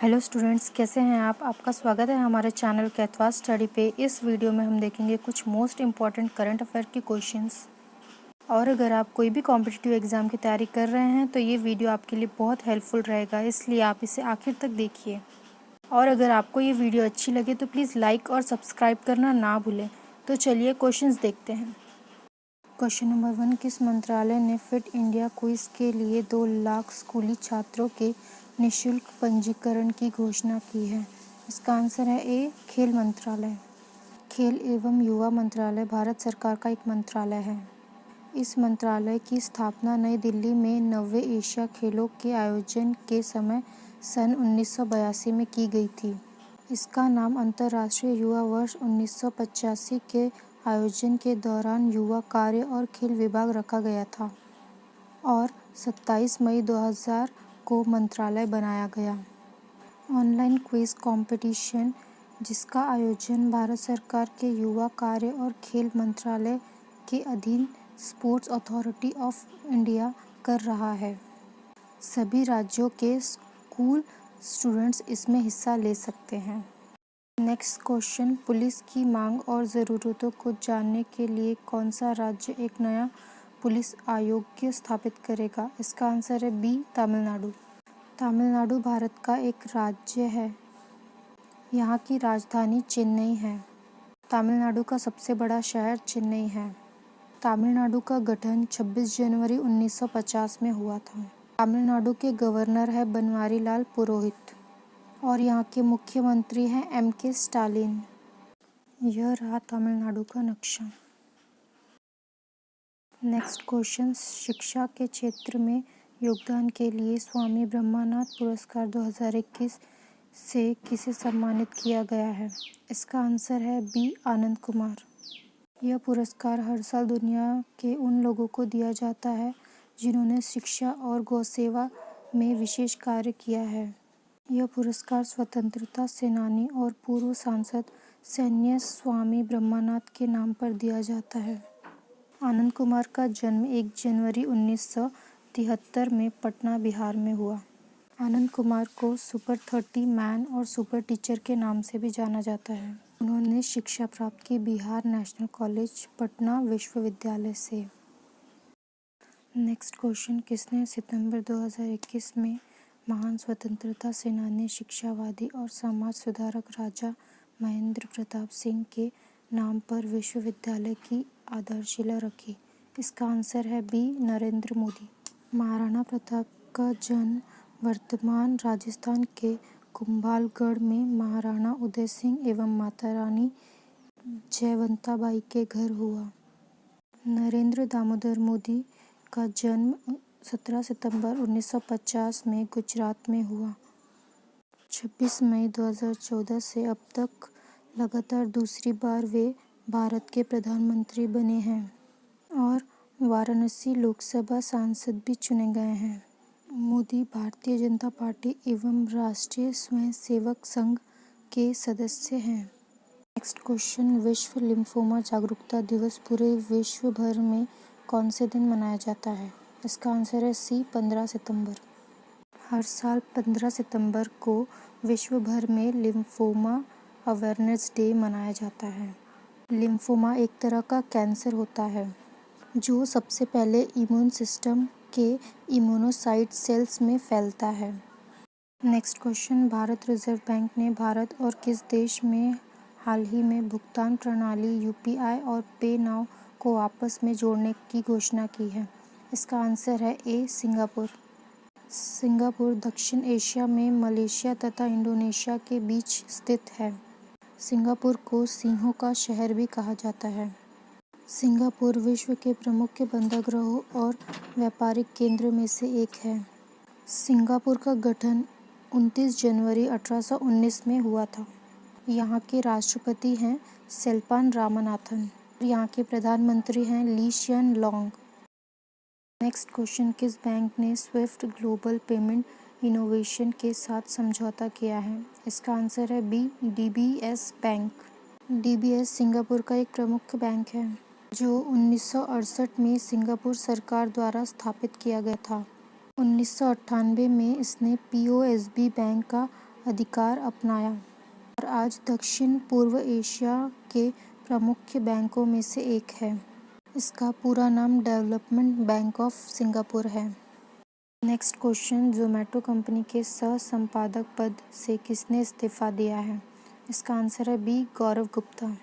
Hello students, कैसे हैं आप? आपका स्वागत है हमारे चैनल कैथवा स्टडी पे। इस वीडियो में हम देखेंगे कुछ मोस्ट इम्पॉर्टेंट करंट अफेयर के क्वेश्चंस। और अगर आप कोई भी कॉम्पिटिटिव एग्ज़ाम की तैयारी कर रहे हैं तो ये वीडियो आपके लिए बहुत हेल्पफुल रहेगा, इसलिए आप इसे आखिर तक देखिए। और अगर आपको ये वीडियो अच्छी लगे तो प्लीज़ लाइक और सब्सक्राइब करना ना भूलें। तो चलिए क्वेश्चंस देखते हैं। क्वेश्चन नंबर 1, किस मंत्रालय ने फिट इंडिया क्विज के लिए 2 लाख स्कूली छात्रों के निःशुल्क पंजीकरण की घोषणा की है? इसका आंसर है ए, खेल मंत्रालय। खेल एवं युवा मंत्रालय भारत सरकार का एक मंत्रालय है। इस मंत्रालय की स्थापना नई दिल्ली में 9वें एशिया खेलों के आयोजन के समय सन 1982 में की गई थी। इसका नाम अंतर्राष्ट्रीय युवा वर्ष 1985 के आयोजन के दौरान युवा कार्य और खेल विभाग रखा गया था और 27 मई 2000 को मंत्रालय बनाया गया। ऑनलाइन क्विज कंपटीशन, जिसका आयोजन भारत सरकार के युवा कार्य और खेल मंत्रालय के अधीन स्पोर्ट्स अथॉरिटी ऑफ इंडिया कर रहा है। सभी राज्यों के स्कूल स्टूडेंट्स इसमें हिस्सा ले सकते हैं। नेक्स्ट क्वेश्चन, पुलिस की मांग और ज़रूरतों को जानने के लिए कौन सा राज्य एक नया पुलिस आयोग स्थापित करेगा? इसका आंसर है बी, तमिलनाडु। तमिलनाडु भारत का एक राज्य है। यहाँ की राजधानी चेन्नई है। तमिलनाडु का सबसे बड़ा शहर चेन्नई है। तमिलनाडु का गठन 26 जनवरी 1950 में हुआ था। तमिलनाडु के गवर्नर है बनवारीलाल पुरोहित और यहाँ के मुख्यमंत्री हैं M.K. स्टालिन। यह रहा तमिलनाडु का नक्शा। नेक्स्ट क्वेश्चन, शिक्षा के क्षेत्र में योगदान के लिए स्वामी ब्रह्मानंद पुरस्कार 2021 से किसे सम्मानित किया गया है? इसका आंसर है बी, आनंद कुमार। यह पुरस्कार हर साल दुनिया के उन लोगों को दिया जाता है जिन्होंने शिक्षा और गौसेवा में विशेष कार्य किया है। यह पुरस्कार स्वतंत्रता सेनानी और पूर्व सांसद सैन्य स्वामी ब्रह्मानंद के नाम पर दिया जाता है। आनंद कुमार का जन्म 1 जनवरी 1973 में पटना, बिहार में हुआ। आनंद कुमार को सुपर 30 मैन और सुपर टीचर के नाम से भी जाना जाता है। उन्होंने शिक्षा प्राप्त की बिहार नेशनल कॉलेज, पटना विश्वविद्यालय से। नेक्स्ट क्वेश्चन, किसने सितंबर 2021 में महान स्वतंत्रता सेनानी, शिक्षावादी और समाज सुधारक राजा महेंद्र प्रताप सिंह के नाम पर विश्वविद्यालय की आधारशिला रखी? इसका आंसर है बी, नरेंद्र मोदी। महाराणा प्रताप का जन्म वर्तमान राजस्थान के कुंभलगढ़ में महाराणा उदय सिंह एवं माता रानी जयवंताबाई के घर हुआ। नरेंद्र दामोदर मोदी का जन्म 17 सितंबर 1950 में गुजरात में हुआ। 26 मई 2014 से अब तक लगातार दूसरी बार वे भारत के प्रधानमंत्री बने हैं और वाराणसी लोकसभा सांसद भी चुने गए हैं। मोदी भारतीय जनता पार्टी एवं राष्ट्रीय स्वयंसेवक संघ के सदस्य हैं। नेक्स्ट क्वेश्चन, विश्व लिम्फोमा जागरूकता दिवस पूरे विश्व भर में कौन से दिन मनाया जाता है? इसका आंसर है सी, 15 सितंबर। हर साल 15 सितंबर को विश्व भर में लिम्फोमा अवेयरनेस डे मनाया जाता है। लिम्फोमा एक तरह का कैंसर होता है जो सबसे पहले इम्यून सिस्टम के इम्यूनोसाइट सेल्स में फैलता है। Next question, Bharat reserve bank ने भारत और किस देश में हाल ही में भुगतान प्रणाली UPI और पे नाउ को आपस में जोड़ने की घोषणा की है? इसका आंसर है ए, सिंगापुर। सिंगापुर दक्षिण एशिया में मलेशिया तथा इंडोनेशिया के बीच स्थित है। सिंगापुर को सिंहों का शहर भी कहा जाता है। सिंगापुर विश्व के प्रमुख बंदरगाहों और व्यापारिक केंद्र में से एक है। सिंगापुर का गठन 29 जनवरी 1819 में हुआ था। यहाँ के राष्ट्रपति हैं सेल्पान रामानाथन। यहाँ के प्रधानमंत्री हैं Lee Hsien Loong. Next question, किस बैंक ने स्विफ्ट ग्लोबल पेमेंट इनोवेशन के साथ समझौता किया है? इसका आंसर है B, DBS bank. DBS Singapore का एक प्रमुख बैंक है जो 1968 में सिंगापुर सरकार द्वारा स्थापित किया गया था। 1998 में इसने POSB बैंक का अधिकार अपनाया और आज दक्षिण पूर्व एशिया के प्रमुख बैंकों में से एक है। इसका पूरा नाम डेवलपमेंट बैंक ऑफ सिंगापुर है। नेक्स्ट क्वेश्चन, जोमेटो कंपनी के सह संपादक पद से किसने इस्तीफा दिया है? इसका आंसर है बी, गौरव गुप्ता।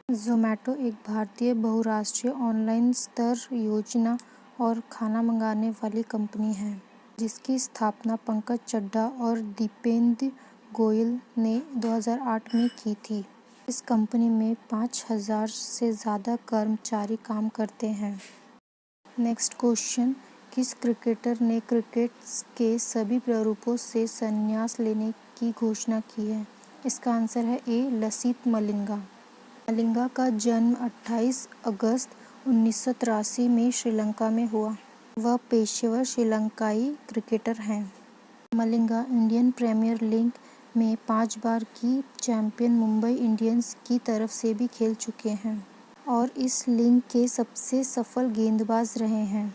जोमेटो एक भारतीय बहुराष्ट्रीय ऑनलाइन स्तर योजना और खाना मंगाने वाली कंपनी है, जिसकी स्थापना पंकज चड्ढा और दीपेंद्र गोयल ने 2008 में की थी। इस कंपनी में 5000 से ज़्यादा कर्मचारी काम करते हैं। नेक्स्ट क्वेश्चन, किस क्रिकेटर ने क्रिकेट के सभी प्रारूपों से संन्यास लेने की घोषणा की है? इसका आंसर है ए, लसित मलिंगा। मलिंगा का जन्म 28 अगस्त 1983 में श्रीलंका में हुआ। वह पेशेवर श्रीलंकाई क्रिकेटर हैं। मलिंगा इंडियन प्रीमियर लीग में 5 बार की चैंपियन मुंबई इंडियंस की तरफ से भी खेल चुके हैं और इस लीग के सबसे सफल गेंदबाज रहे हैं।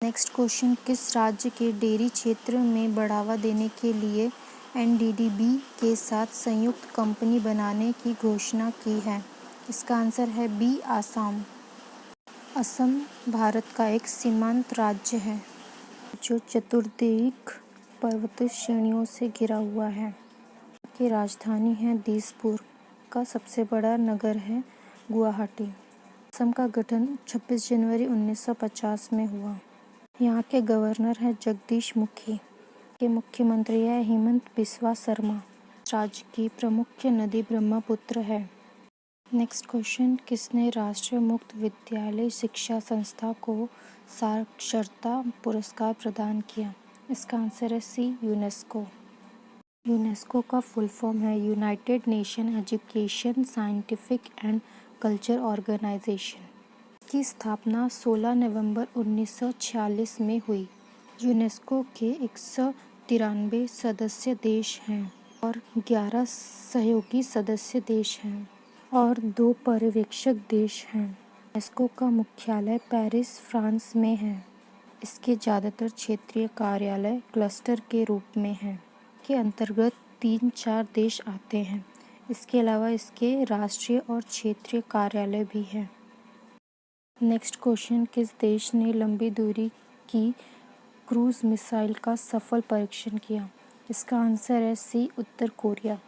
नेक्स्ट क्वेश्चन, किस राज्य के डेयरी क्षेत्र में बढ़ावा देने के लिए एनडीडीबी के साथ संयुक्त कंपनी बनाने की घोषणा की है? इसका आंसर है बी, आसाम। असम भारत का एक सीमांत राज्य है जो चतुर्दिक पर्वत श्रेणियों से घिरा हुआ है। की राजधानी है दिसपुर। का सबसे बड़ा नगर है गुवाहाटी। असम का गठन 26 जनवरी 1950 में हुआ। यहाँ के गवर्नर हैं जगदीश मुखी। के मुख्यमंत्री है हेमंत बिस्वा शर्मा। राज्य की प्रमुख नदी ब्रह्मपुत्र है। नेक्स्ट क्वेश्चन, किसने राष्ट्रीय मुक्त विद्यालय शिक्षा संस्था को साक्षरता पुरस्कार प्रदान किया? इसका आंसर है सी, यूनेस्को। यूनेस्को का फुल फॉर्म है United Nation Education Scientific and Culture Organization. की स्थापना 16 नवंबर 1946 में हुई। यूनेस्को के 193 सदस्य देश हैं और 11 सहयोगी सदस्य देश हैं और 2 पर्यवेक्षक देश हैं। यूनेस्को का मुख्यालय पेरिस, फ्रांस में है। इसके ज़्यादातर क्षेत्रीय कार्यालय क्लस्टर के रूप में हैं। के अंतर्गत 3-4 देश आते हैं। इसके अलावा इसके राष्ट्रीय और क्षेत्रीय कार्यालय भी हैं। नेक्स्ट क्वेश्चन, किस देश ने लंबी दूरी की क्रूज मिसाइल का सफल परीक्षण किया? इसका आंसर है सी, उत्तर कोरिया।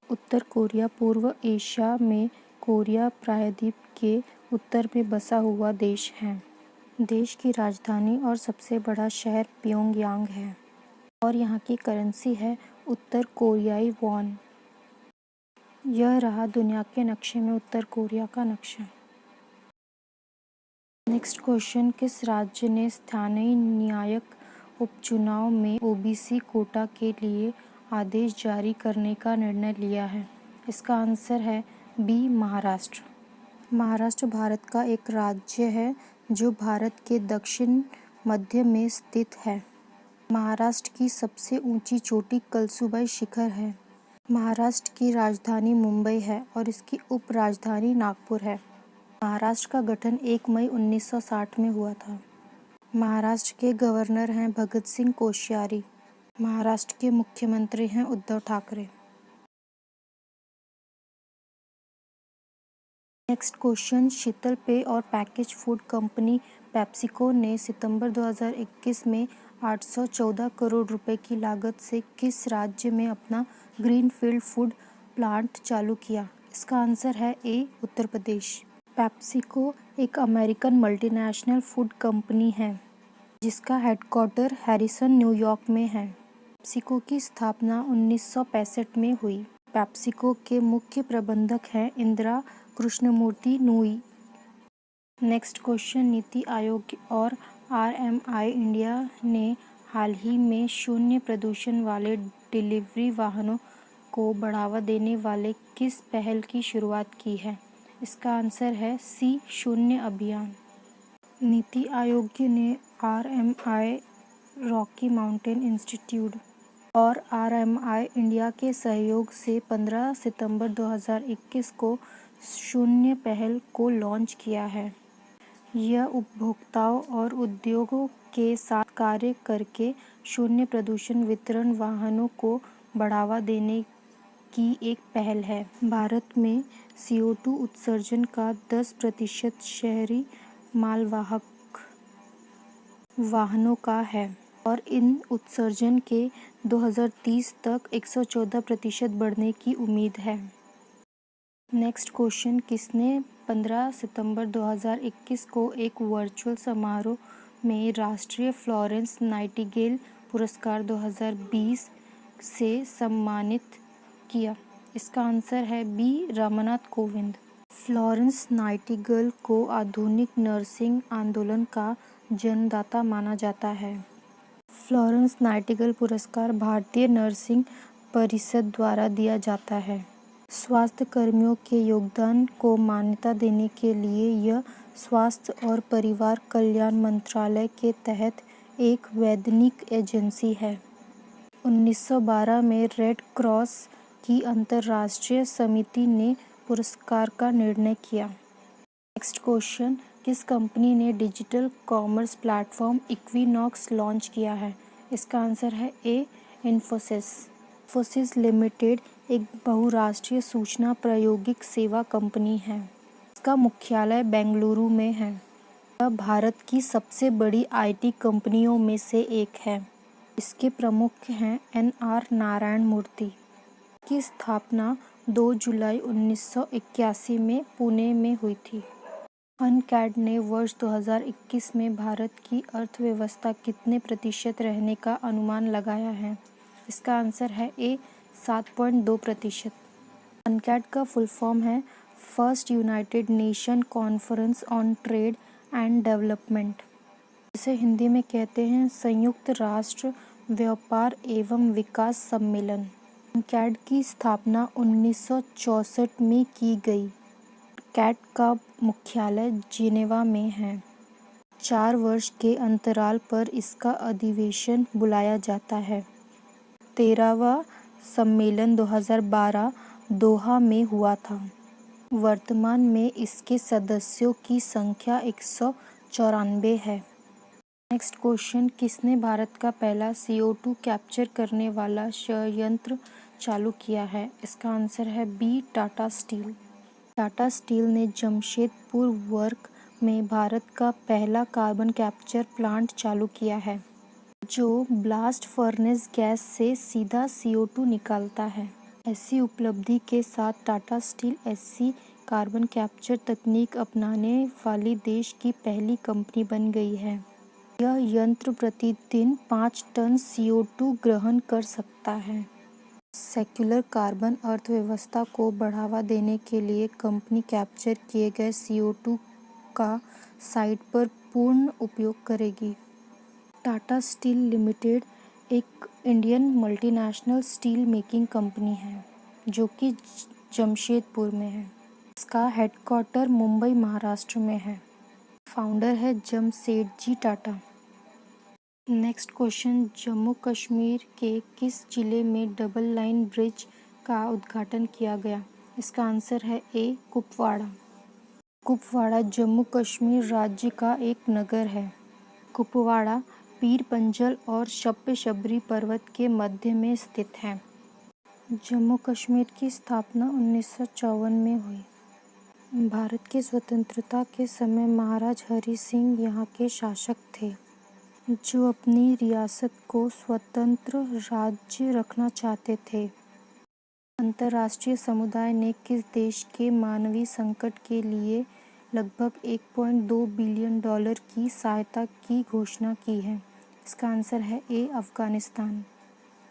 उत्तर कोरिया पूर्व एशिया में कोरिया प्रायद्वीप के उत्तर में बसा हुआ देश है। देश की राजधानी और सबसे बड़ा शहर प्योंगयांग है और यहाँ की करेंसी है उत्तर कोरियाई वॉन। यह रहा दुनिया के नक्शे में उत्तर कोरिया का नक्शा। नेक्स्ट क्वेश्चन, किस राज्य ने स्थानीय न्यायिक उपचुनाव में ओबीसी कोटा के लिए आदेश जारी करने का निर्णय लिया है? इसका आंसर है बी, महाराष्ट्र। महाराष्ट्र भारत का एक राज्य है जो भारत के दक्षिण मध्य में स्थित है। महाराष्ट्र की सबसे ऊंची चोटी कलसुबाई शिखर है। महाराष्ट्र की राजधानी मुंबई है और इसकी उप राजधानी नागपुर है। महाराष्ट्र का गठन 1 मई 1960 में हुआ था। महाराष्ट्र के गवर्नर हैं भगत सिंह कोश्यारी। महाराष्ट्र के मुख्यमंत्री हैं उद्धव ठाकरे। नेक्स्ट क्वेश्चन, शीतल पेय और पैकेज फूड कंपनी पेप्सिको ने सितंबर 2021 में 814 करोड़ रुपए की लागत से किस राज्य में अपना ग्रीनफील्ड फूड प्लांट चालू किया? इसका आंसर है ए, उत्तर प्रदेश। पेप्सिको एक अमेरिकन मल्टीनेशनल फूड कंपनी है जिसका हेडक्वार्टर हैरिसन, न्यूयॉर्क में है। पेप्सिको की स्थापना 1965 में हुई। पेप्सिको के मुख्य प्रबंधक हैं इंदिरा कृष्णमूर्ति नूई। नेक्स्ट क्वेश्चन, नीति आयोग और आरएमआई इंडिया ने हाल ही में शून्य प्रदूषण वाले डिलीवरी वाहनों को बढ़ावा देने वाले किस पहल की शुरुआत की है? इसका आंसर है सी, शून्य अभियान। नीति आयोग ने आरएमआई, रॉकी माउंटेन इंस्टीट्यूट और आरएमआई इंडिया के सहयोग से 15 सितंबर 2021 को शून्य पहल को लॉन्च किया है। यह उपभोक्ताओं और उद्योगों के साथ कार्य करके शून्य प्रदूषण वितरण वाहनों को बढ़ावा देने की एक पहल है। भारत में CO2 उत्सर्जन का 10% शहरी मालवाहक वाहनों का है और इन उत्सर्जन के 2030 तक 114% बढ़ने की उम्मीद है। नेक्स्ट क्वेश्चन, किसने 15 सितंबर 2021 को एक वर्चुअल समारोह में राष्ट्रीय फ्लोरेंस नाइटिंगेल पुरस्कार 2020 से सम्मानित किया? इसका आंसर है B. Ramnath Kovind. Florence Nightingale को आधुनिक नर्सिंग आंदोलन का जन्मदाता माना जाता है। फ्लोरेंस नाइटिंगेल पुरस्कार भारतीय नर्सिंग परिषद द्वारा दिया जाता है। स्वास्थ्य कर्मियों के योगदान को मान्यता देने के लिए यह स्वास्थ्य और परिवार कल्याण मंत्रालय के तहत एक वैधानिक एजेंसी है। 1912 में रेड क्रॉस की अंतर्राष्ट्रीय समिति ने पुरस्कार का निर्णय किया। नेक्स्ट क्वेश्चन, किस कंपनी ने digital commerce platform equinox launch किया है? इसका आंसर है ए. इन्फोसिस। इन्फोसिस लिमिटेड एक बहुराष्ट्रीय सूचना प्रौद्योगिकी सेवा कंपनी है। इसका मुख्यालय बेंगलुरु में है। यह भारत की सबसे बड़ी IT कंपनियों में से एक है। इसके प्रमुख हैं NR नारायण मूर्ति। की स्थापना 2 जुलाई 1981 में पुणे में हुई थी। अनकैड ने वर्ष 2021 में भारत की अर्थव्यवस्था कितने प्रतिशत रहने का अनुमान लगाया है? इसका आंसर है ए. 7.2%। अनकैड का फुल फॉर्म है first United nation conference on trade and development, जिसे हिंदी में कहते हैं संयुक्त राष्ट्र व्यापार एवं विकास सम्मेलन। अनकैड की स्थापना 1964 में की गई। कैट का मुख्यालय जिनेवा में है। 4 वर्ष के अंतराल पर इसका अधिवेशन बुलाया जाता है। 13वां सम्मेलन 2012 दोहा में हुआ था। वर्तमान में इसके सदस्यों की संख्या 194 है। नेक्स्ट क्वेश्चन, किसने भारत का पहला CO2 कैप्चर करने वाला संयंत्र चालू किया है? इसका आंसर है B. Tata Steel. Tata Steel ने जमशेदपुर वर्क में भारत का पहला कार्बन कैप्चर प्लांट चालू किया है, जो ब्लास्ट फर्नेस गैस से सीधा CO2 निकालता है। ऐसी उपलब्धि के साथ टाटा स्टील ऐसी कार्बन कैप्चर तकनीक अपनाने वाली देश की पहली कंपनी बन गई है। यह यंत्र प्रतिदिन 5 टन CO2 ग्रहण कर सकता है। सेक्युलर कार्बन अर्थव्यवस्था को बढ़ावा देने के लिए कंपनी कैप्चर किए गए CO2 का साइट पर पूर्ण उपयोग करेगी। टाटा स्टील लिमिटेड एक Indian multinational steel making company है, जो कि जमशेदपुर में है। इसका हेडक्वार्टर मुंबई, महाराष्ट्र में है। फाउंडर है जमशेदजी टाटा। नेक्स्ट क्वेश्चन, जम्मू कश्मीर के किस जिले में डबल लाइन ब्रिज का उद्घाटन किया गया? इसका आंसर है ए. कुपवाड़ा। कुपवाड़ा जम्मू कश्मीर राज्य का एक नगर है। कुपवाड़ा पीर पंजल और शब्द शबरी पर्वत के मध्य में स्थित है। जम्मू कश्मीर की स्थापना 1954 में हुई। भारत की स्वतंत्रता के समय महाराज हरि सिंह यहाँ के शासक थे, जो अपनी रियासत को स्वतंत्र राज्य रखना चाहते थे। अंतर्राष्ट्रीय समुदाय ने किस देश के मानवीय संकट के लिए लगभग $1.2 बिलियन की सहायता की घोषणा की है? इसका आंसर है ए. अफगानिस्तान।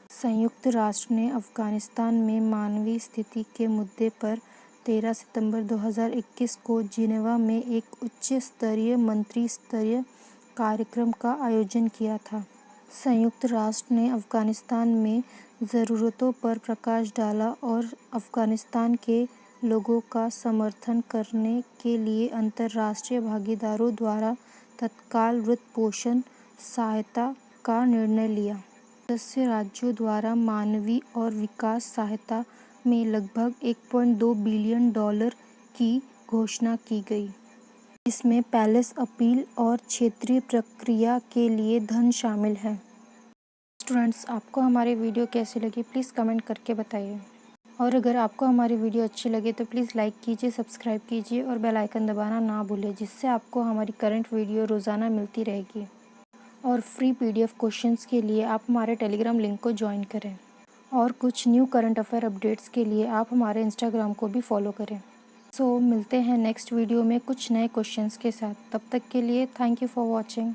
संयुक्त राष्ट्र ने अफगानिस्तान में मानवीय स्थिति के मुद्दे पर 13 सितंबर 2021 को जिनेवा में एक उच्च स्तरीय मंत्री स्तरीय कार्यक्रम का आयोजन किया था। संयुक्त राष्ट्र ने अफगानिस्तान में ज़रूरतों पर प्रकाश डाला और अफगानिस्तान के लोगों का समर्थन करने के लिए अंतर्राष्ट्रीय भागीदारों द्वारा तत्काल वित्तपोषण सहायता का निर्णय लिया। सदस्य राज्यों द्वारा मानवीय और विकास सहायता में लगभग $1.2 बिलियन की घोषणा की गई, इसमें पैलेस अपील और क्षेत्रीय प्रक्रिया के लिए धन शामिल है। स्टूडेंट्स, आपको हमारी वीडियो कैसी लगी प्लीज़ कमेंट करके बताइए। और अगर आपको हमारी वीडियो अच्छी लगे तो प्लीज़ लाइक कीजिए, सब्सक्राइब कीजिए और बेल आइकन दबाना ना भूलें, जिससे आपको हमारी करंट वीडियो रोज़ाना मिलती रहेगी। और फ्री PDF क्वेश्चंस के लिए आप हमारे टेलीग्राम लिंक को ज्वाइन करें। और कुछ न्यू करंट अफेयर अपडेट्स के लिए आप हमारे इंस्टाग्राम को भी फॉलो करें। मिलते हैं नेक्स्ट वीडियो में कुछ नए क्वेश्चंस के साथ। तब तक के लिए थैंक यू फॉर वॉचिंग।